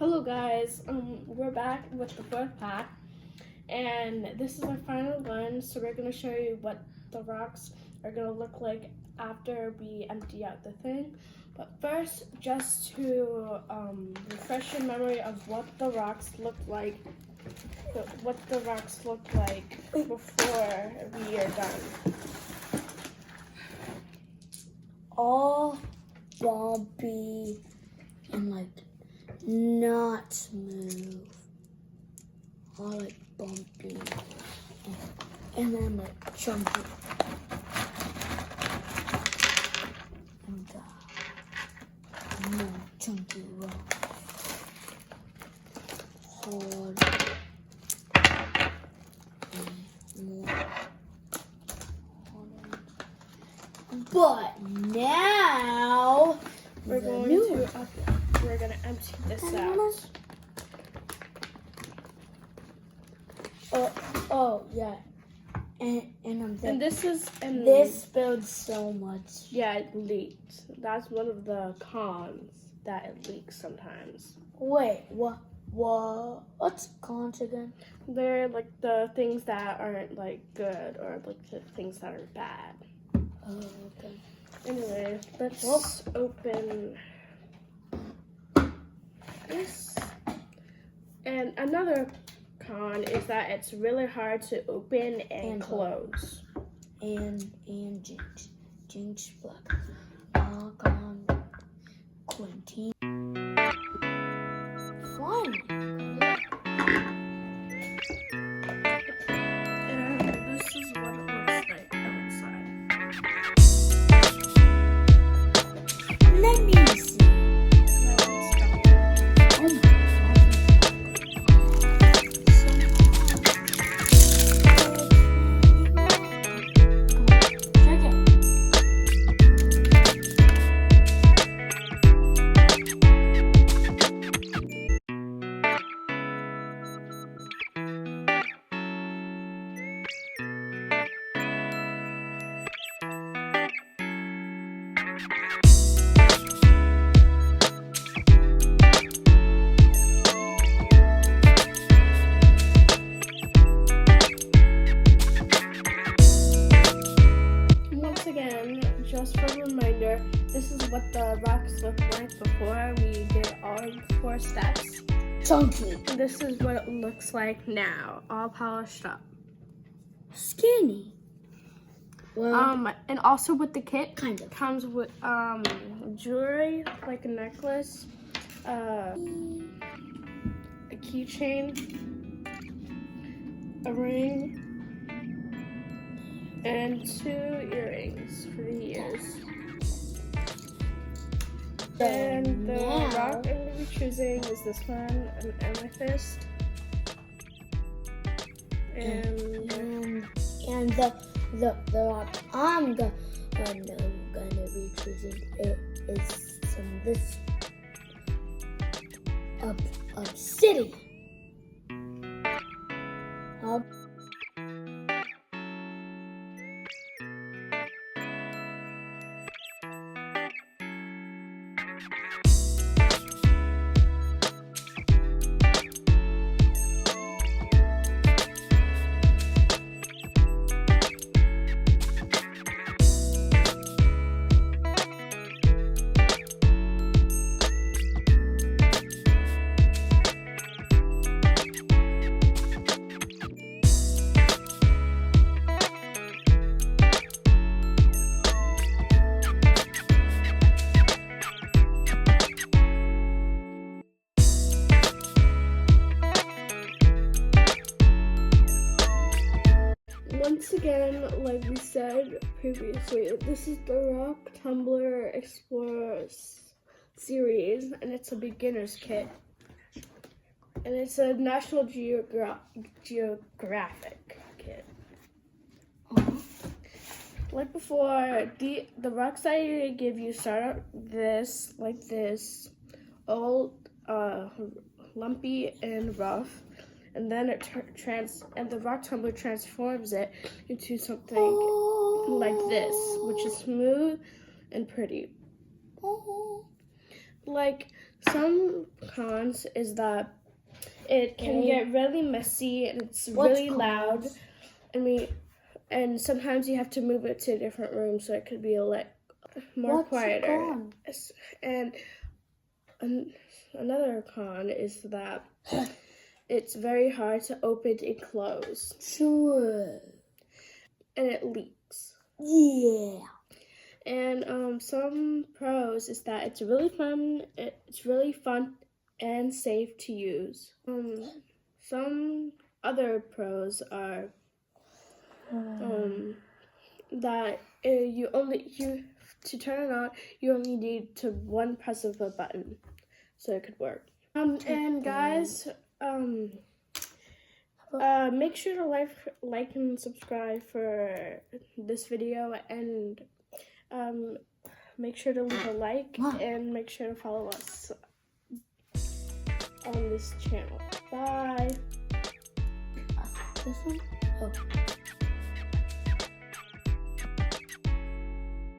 Hello guys, we're back with the fourth part, and this is our final one, so we're going to show you what the rocks are going to look like after we empty out the thing. But first, just to refresh your memory of what the rocks looked like, before we are done. All bumpy and not smooth. All bumpy and then chunky. And more chunky rock. Hard and more hard. But now We're gonna empty this out. Oh yeah, and this spilled so much. Yeah, it leaked. That's one of the cons, that it leaks sometimes. Wait, what's cons again? They're the things that aren't good, or the things that are bad. Oh, okay. Anyway, let's open this. And another con is that it's really hard to open and close. And Jinx Black. Knock on Quentin. Finally. And this is what it looks like outside. Let me see. Just for a reminder, this is what the rocks looked like before we did all 4 steps. Chunky. This is what it looks like now, all polished up. Skinny. Well, and also with the kit, kind of comes with jewelry, like a necklace, a keychain, a ring, and 2 earrings for the ears. And the rock I'm going to be choosing is this one, an amethyst. And the rock I'm gonna be choosing is this obsidian. Once again, like we said previously, this is the Rock Tumblr Explorers series, and it's a beginner's kit. And it's a National Geographic kit. Like before, the rocks I give you start out like this, all lumpy and rough. And then the rock tumbler transforms it into something like this, which is smooth and pretty. like some cons is that it can get really messy and it's really loud. And sometimes you have to move it to a different room so it could be more quieter. And another con is that it's very hard to open and close. Sure. And it leaks. Yeah. And some pros is that it's really fun. It's really fun and safe to use. Some other pros are that to turn it on, you only need to one press of a button, so it could work. And guys, make sure to like and subscribe for this video, and make sure to leave a like and make sure to follow us on this channel. Bye. This one? Oh.